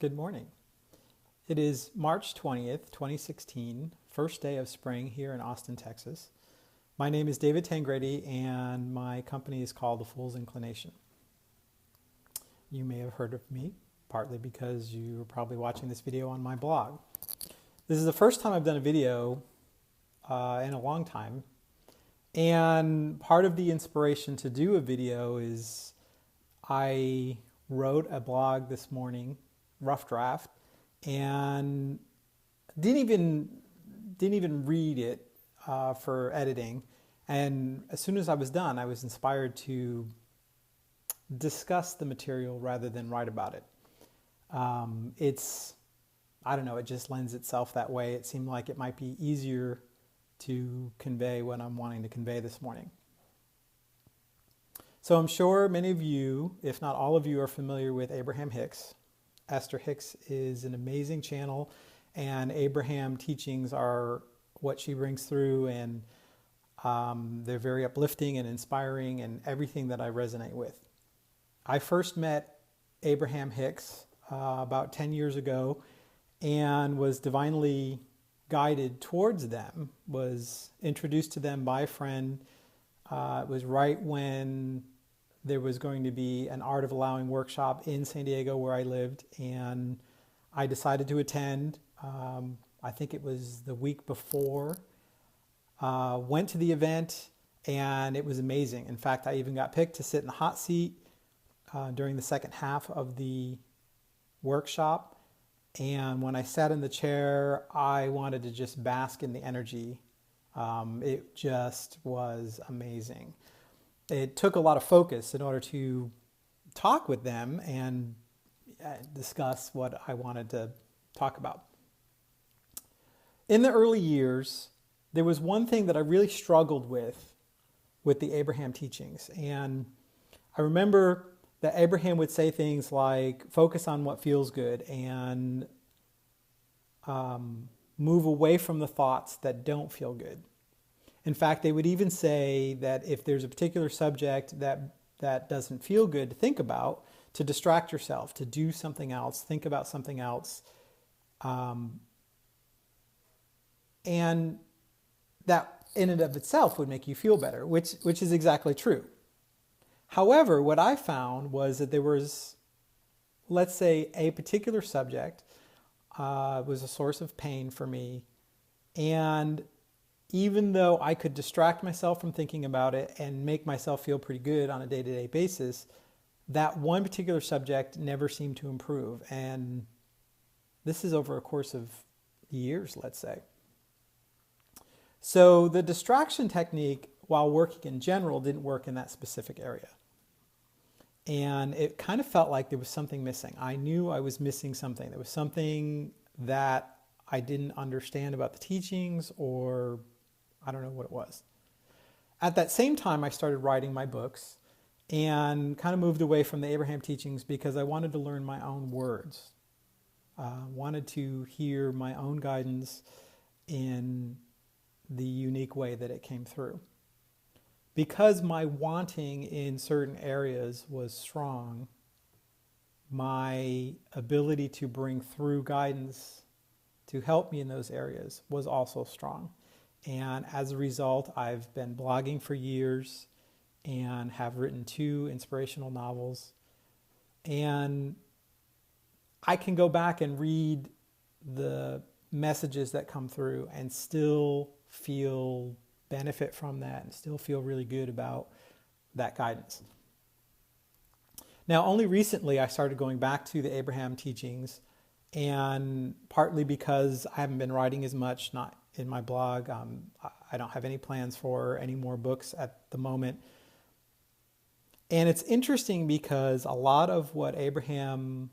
Good morning. It is March 20th, 2016, first day of spring here in Austin, Texas. My name is David Tangredi and my company is called The Fool's Inclination. You may have heard of me, partly because you're probably watching this video on my blog. This is the first time I've done a video in a long time, and part of the inspiration to do a video is I wrote a blog this morning, rough draft, and didn't even read it for editing. And as soon as I was done, I was inspired to discuss the material rather than write about it. I don't know, it just lends itself that way. It seemed like it might be easier to convey what I'm wanting to convey this morning. So I'm sure many of you, if not all of you, are familiar with Abraham-Hicks. Esther Hicks is an amazing channel, and Abraham teachings are what she brings through, and they're very uplifting and inspiring and everything that I resonate with. I first met Abraham-Hicks about 10 years ago and was divinely guided towards them, was introduced to them by a friend. It was right when there was going to be an Art of Allowing workshop in San Diego where I lived, and I decided to attend. I think it was the week before. Went to the event, and it was amazing. In fact, I even got picked to sit in the hot seat during the second half of the workshop. And when I sat in the chair, I wanted to just bask in the energy. It just was amazing. It took a lot of focus in order to talk with them and discuss what I wanted to talk about. In the early years, there was one thing that I really struggled with the Abraham teachings. And I remember that Abraham would say things like, focus on what feels good and move away from the thoughts that don't feel good. In fact, they would even say that if there's a particular subject that doesn't feel good to think about, to distract yourself, to do something else, think about something else. And that in and of itself would make you feel better, which is exactly true. However, what I found was that there was, let's say, a particular subject was a source of pain for me, and even though I could distract myself from thinking about it and make myself feel pretty good on a day-to-day basis, that one particular subject never seemed to improve. And this is over a course of years, let's say. So the distraction technique, while working in general, didn't work in that specific area. And it kind of felt like there was something missing. I knew I was missing something. There was something that I didn't understand about the teachings, or I don't know what it was. At that same time, I started writing my books and kind of moved away from the Abraham teachings because I wanted to learn my own words. Wanted to hear my own guidance in the unique way that it came through. Because my wanting in certain areas was strong, my ability to bring through guidance to help me in those areas was also strong. And as a result, I've been blogging for years and have written 2 inspirational novels. And I can go back and read the messages that come through and still feel benefit from that and still feel really good about that guidance. Now, only recently I started going back to the Abraham teachings, and partly because I haven't been writing as much, not in my blog. I don't have any plans for any more books at the moment. And it's interesting because a lot of what Abraham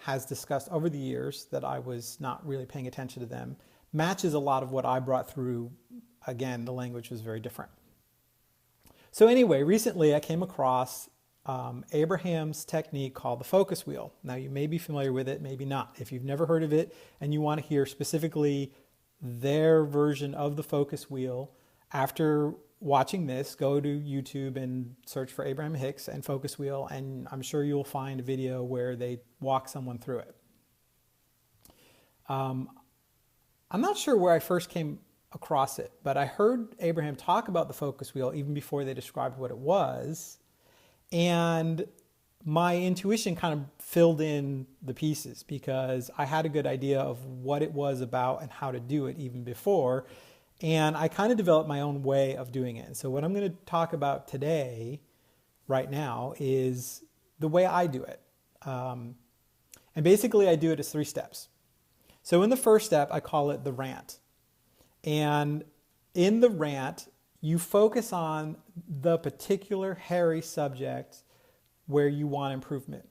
has discussed over the years that I was not really paying attention to them matches a lot of what I brought through. Again, the language was very different. So anyway, recently I came across Abraham's technique called the focus wheel. Now, you may be familiar with it, maybe not. If you've never heard of it and you want to hear specifically their version of the focus wheel, after watching this, go to YouTube and search for Abraham-Hicks and focus wheel, and I'm sure you'll find a video where they walk someone through it. I'm not sure where I first came across it, but I heard Abraham talk about the focus wheel even before they described what it was, and my intuition kind of filled in the pieces because I had a good idea of what it was about and how to do it even before, and I kind of developed my own way of doing it. So what I'm going to talk about today, right now, is the way I do it. And basically I do it as 3 steps. So in the first step, I call it the rant. And in the rant, you focus on the particular hairy subject where you want improvement.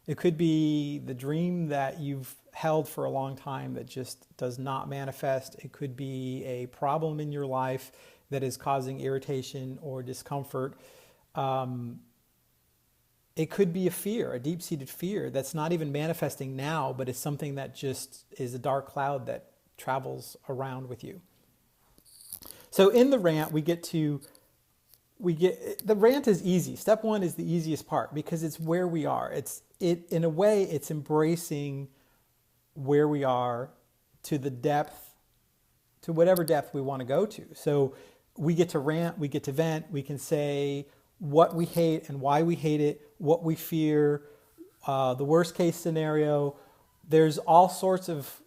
It could be the dream that you've held for a long time that just does not manifest. It could be a problem in your life that is causing irritation or discomfort. It could be a fear, a deep-seated fear that's not even manifesting now, but is something that just is a dark cloud that travels around with you. So in the rant, the rant is easy. Step 1 is the easiest part because it's where we are. In a way, it's embracing where we are to the depth, to whatever depth we want to go to. So we get to rant, we get to vent, we can say what we hate and why we hate it, what we fear, the worst case scenario. There's all sorts of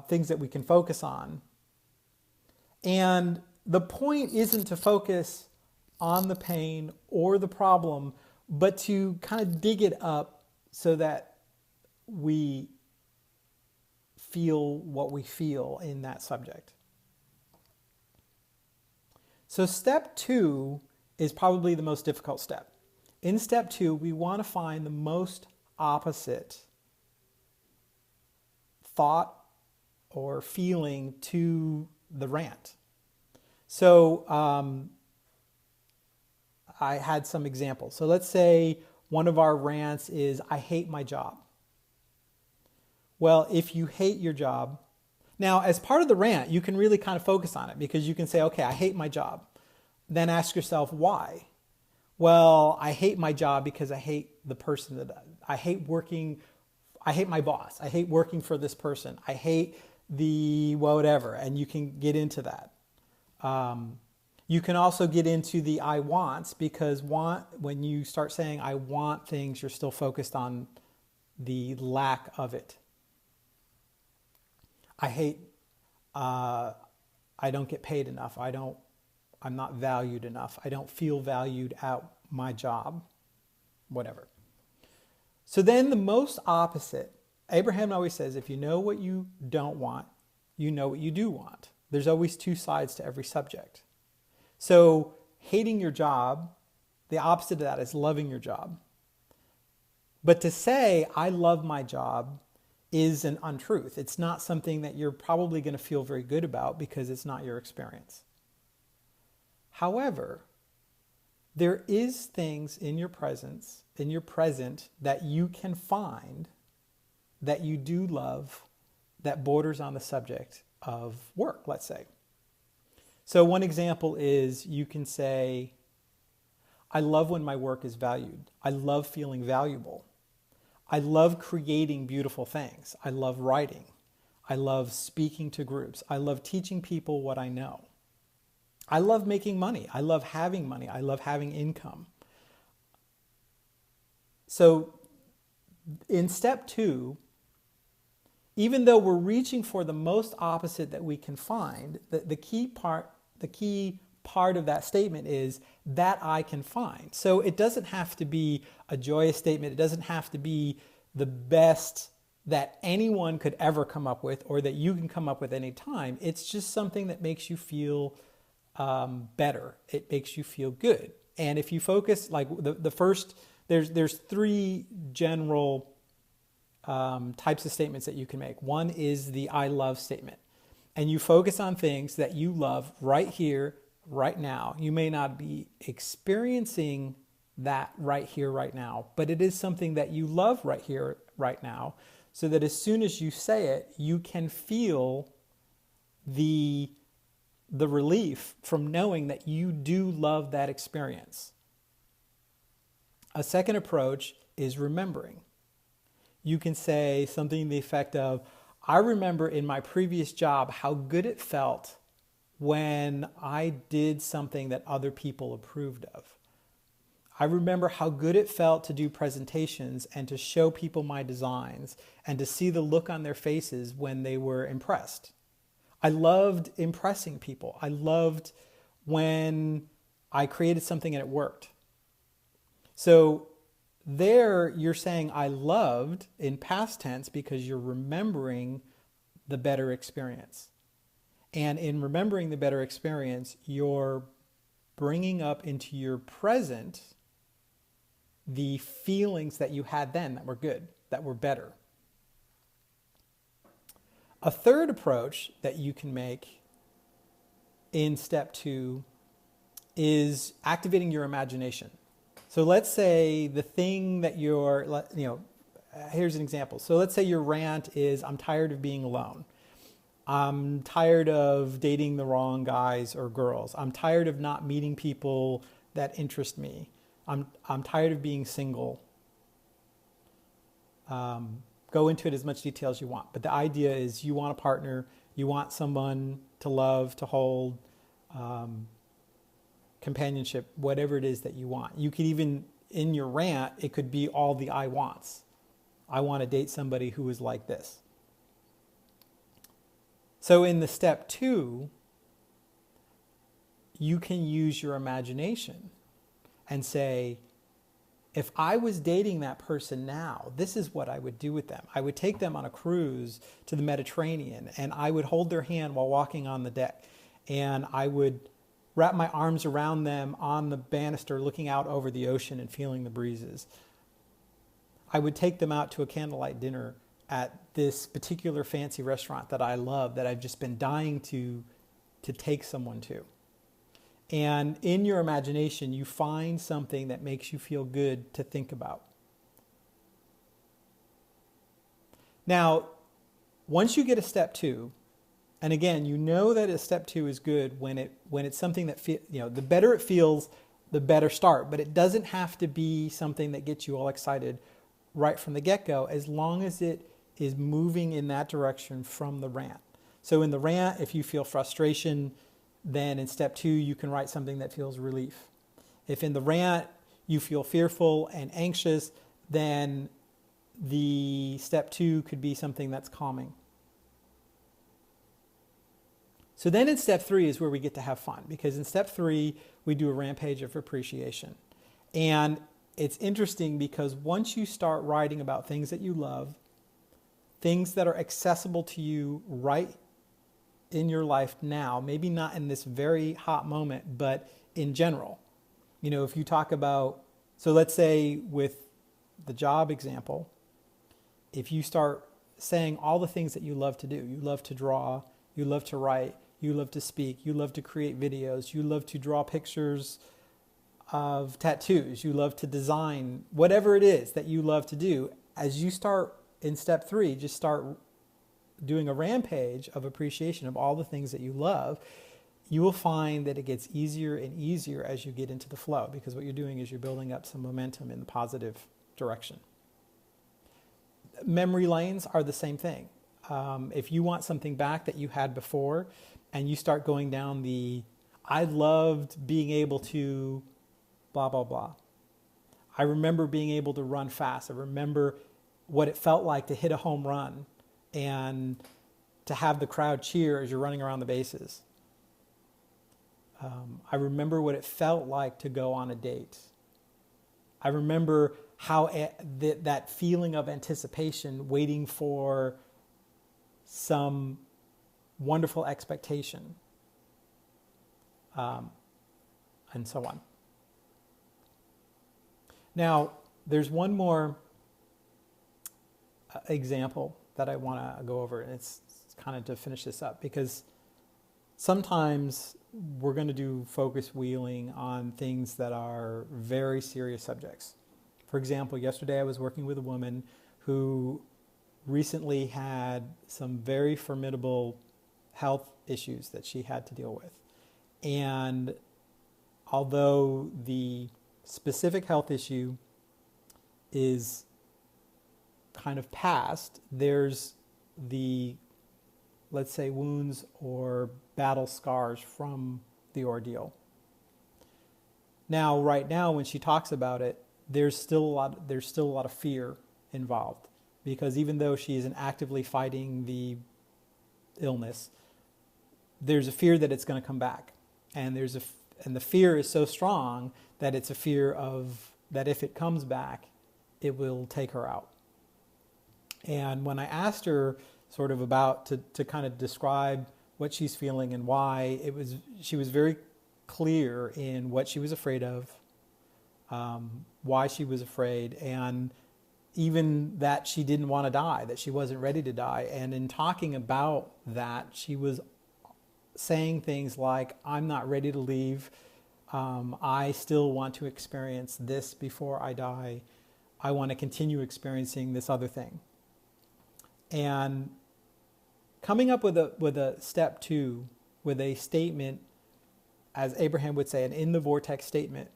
things that we can focus on. And the point isn't to focus on the pain or the problem, but to kind of dig it up so that we feel what we feel in that subject. So step 2 is probably the most difficult step. In step 2, we want to find the most opposite thought or feeling to the rant. So I had some examples. So let's say one of our rants is, I hate my job. Well, if you hate your job, now as part of the rant, you can really kind of focus on it because you can say, okay, I hate my job. Then ask yourself why. Well, I hate my job because I hate the person that I hate working. I hate my boss. I hate working for this person. I hate the whatever. And you can get into that. You can also get into the I wants because when you start saying I want things, you're still focused on the lack of it. I hate, I don't get paid enough. I'm not valued enough. I don't feel valued at my job, whatever. So then the most opposite, Abraham always says, if you know what you don't want, you know what you do want. There's always 2 sides to every subject. So hating your job, the opposite of that is loving your job. But to say, I love my job is an untruth. It's not something that you're probably going to feel very good about because it's not your experience. However, there is things in your present that you can find that you do love that borders on the subject of work, let's say. So one example is you can say, I love when my work is valued. I love feeling valuable. I love creating beautiful things. I love writing. I love speaking to groups. I love teaching people what I know. I love making money. I love having money. I love having income. So in step 2, even though we're reaching for the most opposite that we can find, the key part of that statement is that I can find. So it doesn't have to be a joyous statement. It doesn't have to be the best that anyone could ever come up with or that you can come up with any time. It's just something that makes you feel better. It makes you feel good. And if you focus, like the first, there's 3 general types of statements that you can make. One is the I love statement. And you focus on things that you love right here, right now. You may not be experiencing that right here, right now, but it is something that you love right here, right now, so that as soon as you say it, you can feel the the relief from knowing that you do love that experience. A second approach is remembering. You can say something to the effect of, I remember in my previous job how good it felt when I did something that other people approved of. I remember how good it felt to do presentations and to show people my designs and to see the look on their faces when they were impressed. I loved impressing people. I loved when I created something and it worked. So there you're saying I loved in past tense because you're remembering the better experience. And in remembering the better experience, you're bringing up into your present the feelings that you had then that were good, that were better. A third approach that you can make in step 2 is activating your imagination. So let's say the thing that here's an example. So let's say your rant is, I'm tired of being alone. I'm tired of dating the wrong guys or girls. I'm tired of not meeting people that interest me. I'm tired of being single. Go into it as much detail as you want. But the idea is you want a partner, you want someone to love, to hold, companionship, whatever it is that you want. You could even, in your rant, it could be all the I wants. I want to date somebody who is like this. So in the step 2, you can use your imagination and say, if I was dating that person now, this is what I would do with them. I would take them on a cruise to the Mediterranean, and I would hold their hand while walking on the deck, and I would wrap my arms around them on the banister looking out over the ocean and feeling the breezes. I would take them out to a candlelight dinner at this particular fancy restaurant that I love, that I've just been dying to take someone to. And in your imagination, you find something that makes you feel good to think about. Now, once you get a step 2, and again, you know that a step 2 is good when it's something that the better it feels, the better start. But it doesn't have to be something that gets you all excited right from the get-go, as long as it is moving in that direction from the rant. So in the rant, if you feel frustration, then in step 2, you can write something that feels relief. If in the rant you feel fearful and anxious, then the step 2 could be something that's calming. So then in step 3 is where we get to have fun, because in step 3, we do a rampage of appreciation. And it's interesting because once you start writing about things that you love, things that are accessible to you right in your life now, maybe not in this very hot moment, but in general. If you talk about, so let's say with the job example, if you start saying all the things that you love to do, you love to draw, you love to write, you love to speak, you love to create videos, you love to draw pictures of tattoos, you love to design, whatever it is that you love to do, as you start in step 3, just start doing a rampage of appreciation of all the things that you love, you will find that it gets easier and easier as you get into the flow, because what you're doing is you're building up some momentum in the positive direction. Memory lanes are the same thing. If you want something back that you had before, and you start going down I loved being able to blah, blah, blah. I remember being able to run fast. I remember what it felt like to hit a home run and to have the crowd cheer as you're running around the bases. I remember what it felt like to go on a date. I remember how that feeling of anticipation, waiting for some wonderful expectation, and so on. Now, there's one more example that I want to go over, and it's kind of to finish this up, because sometimes we're going to do focus wheeling on things that are very serious subjects. For example, yesterday I was working with a woman who recently had some very formidable health issues that she had to deal with. And although the specific health issue is kind of past, there's the, let's say, wounds or battle scars from the ordeal. Now, right now, when she talks about it, there's still a lot of fear involved, because even though she isn't actively fighting the illness, there's a fear that it's going to come back, and the fear is so strong that it's a fear of that if it comes back, it will take her out. And when I asked her sort of about to kind of describe what she's feeling and why, she was very clear in what she was afraid of, why she was afraid, and even that she didn't want to die, that she wasn't ready to die. And in talking about that, she was saying things like, I'm not ready to leave. I still want to experience this before I die. I want to continue experiencing this other thing. And coming up with a step 2, with a statement, as Abraham would say, an in the vortex statement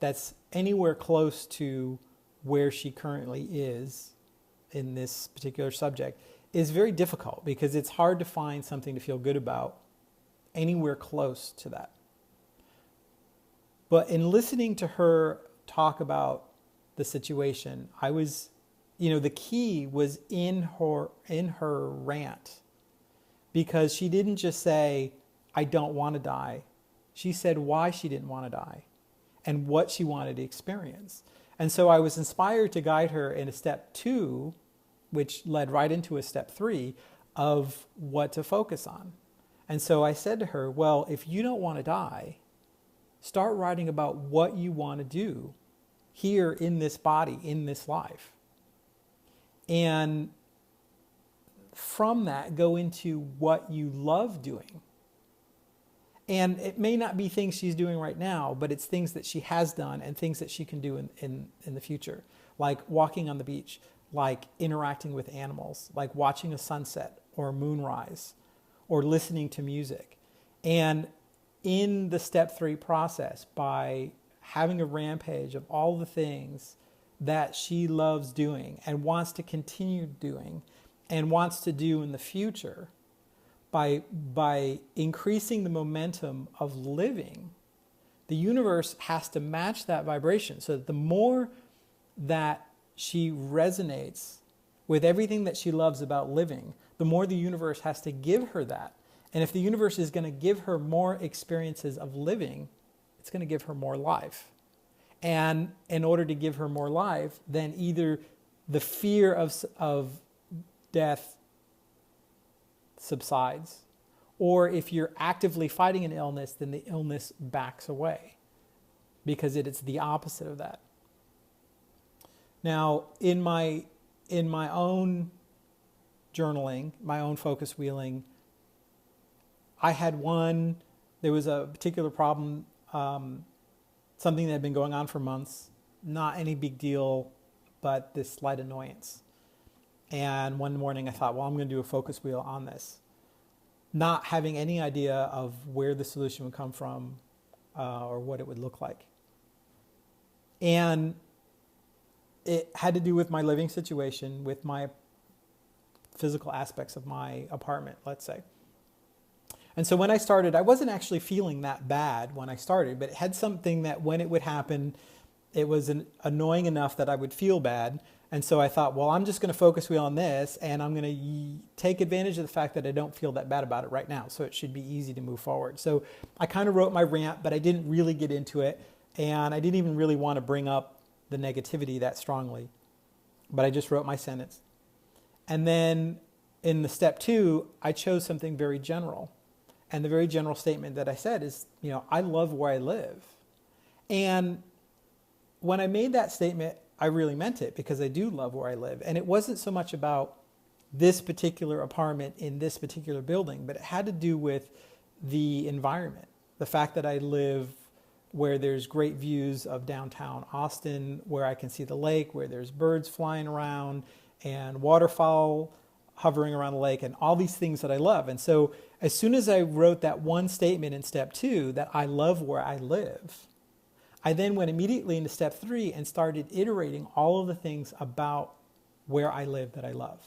that's anywhere close to where she currently is in this particular subject, is very difficult, because it's hard to find something to feel good about anywhere close to that. But in listening to her talk about the situation, I was, the key was in her rant, because she didn't just say, I don't want to die. She said why she didn't want to die and what she wanted to experience. And so I was inspired to guide her in a step 2, which led right into a step 3 of what to focus on. And so I said to her, well, if you don't want to die, start writing about what you want to do here in this body, in this life. And from that, go into what you love doing. And it may not be things she's doing right now, but it's things that she has done and things that she can do in the future, like walking on the beach, like interacting with animals, like watching a sunset or a moonrise, or listening to music. And in the step 3 process, by having a rampage of all the things that she loves doing and wants to continue doing and wants to do in the future, by increasing the momentum of living, the universe has to match that vibration, so that the more that she resonates with everything that she loves about living, the more the universe has to give her that. And if the universe is going to give her more experiences of living, it's going to give her more life. And in order to give her more life, then either the fear of death subsides, or if you're actively fighting an illness, then the illness backs away, because it's the opposite of that. Now, in my own journaling, my own focus wheeling, there was a particular problem, something that had been going on for months, not any big deal, but this slight annoyance. And one morning I thought, well, I'm going to do a focus wheel on this, not having any idea of where the solution would come from or what it would look like. And it had to do with my living situation, with my physical aspects of my apartment, let's say. And so when I started, I wasn't actually feeling that bad when I started, but it had something that when it would happen, it was annoying enough that I would feel bad. And so I thought, well, I'm just going to focus wheel on this, and I'm going to take advantage of the fact that I don't feel that bad about it right now, so it should be easy to move forward. So I kind of wrote my rant, but I didn't really get into it, and I didn't even really want to bring up the negativity that strongly, but I just wrote my sentence. And then in the step 2, I chose something very general. And the very general statement that I said is, I love where I live. And when I made that statement, I really meant it, because I do love where I live. And it wasn't so much about this particular apartment in this particular building, but it had to do with the environment. The fact that I live where there's great views of downtown Austin, where I can see the lake, where there's birds flying around and waterfowl hovering around the lake and all these things that I love. And so as soon as I wrote that one statement in step 2, that I love where I live, I then went immediately into step 3 and started iterating all of the things about where I live that I love.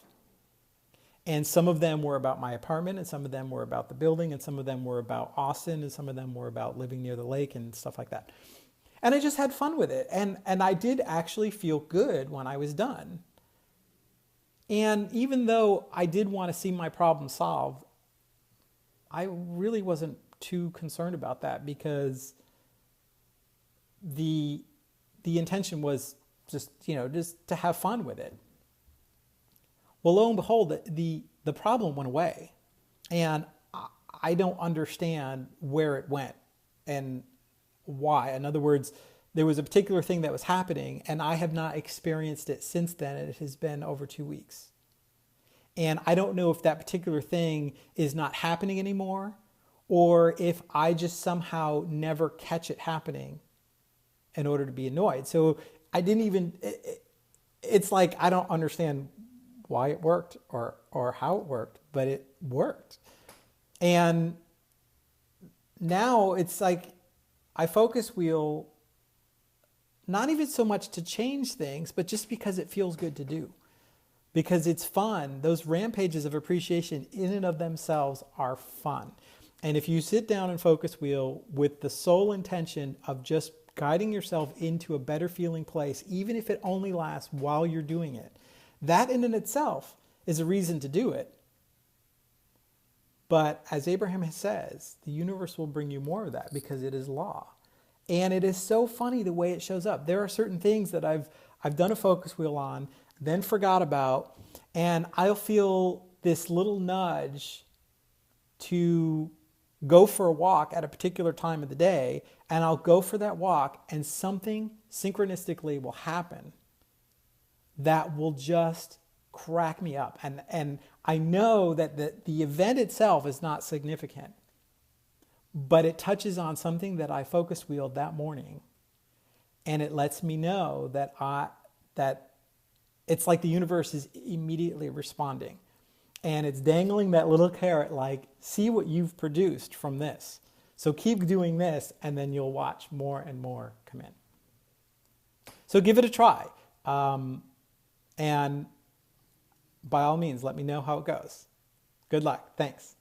And some of them were about my apartment, and some of them were about the building, and some of them were about Austin, and some of them were about living near the lake and stuff like that. And I just had fun with it. And I did actually feel good when I was done. And even though I did want to see my problem solved, I really wasn't too concerned about that, because the intention was just to have fun with it. Well, lo and behold, the problem went away, and I don't understand where it went and why. In other words, there was a particular thing that was happening, and I have not experienced it since then. It has been over 2 weeks. And I don't know if that particular thing is not happening anymore, or if I just somehow never catch it happening in order to be annoyed. So I didn't even, it's like I don't understand why it worked or how it worked, but it worked. And now it's like I focus wheel, not even so much to change things, but just because it feels good to do. Because it's fun. Those rampages of appreciation in and of themselves are fun. And if you sit down and focus wheel with the sole intention of just guiding yourself into a better feeling place, even if it only lasts while you're doing it, that in and itself is a reason to do it. But as Abraham says, the universe will bring you more of that because it is law. And it is so funny the way it shows up. There are certain things that I've done a focus wheel on, then forgot about, and I'll feel this little nudge to go for a walk at a particular time of the day, and I'll go for that walk, and something synchronistically will happen that will just crack me up. And I know that the event itself is not significant, but it touches on something that I focus wheeled that morning, and it lets me know that it's like the universe is immediately responding. And it's dangling that little carrot like, see what you've produced from this. So keep doing this, and then you'll watch more and more come in. So give it a try. And by all means, let me know how it goes. Good luck. Thanks.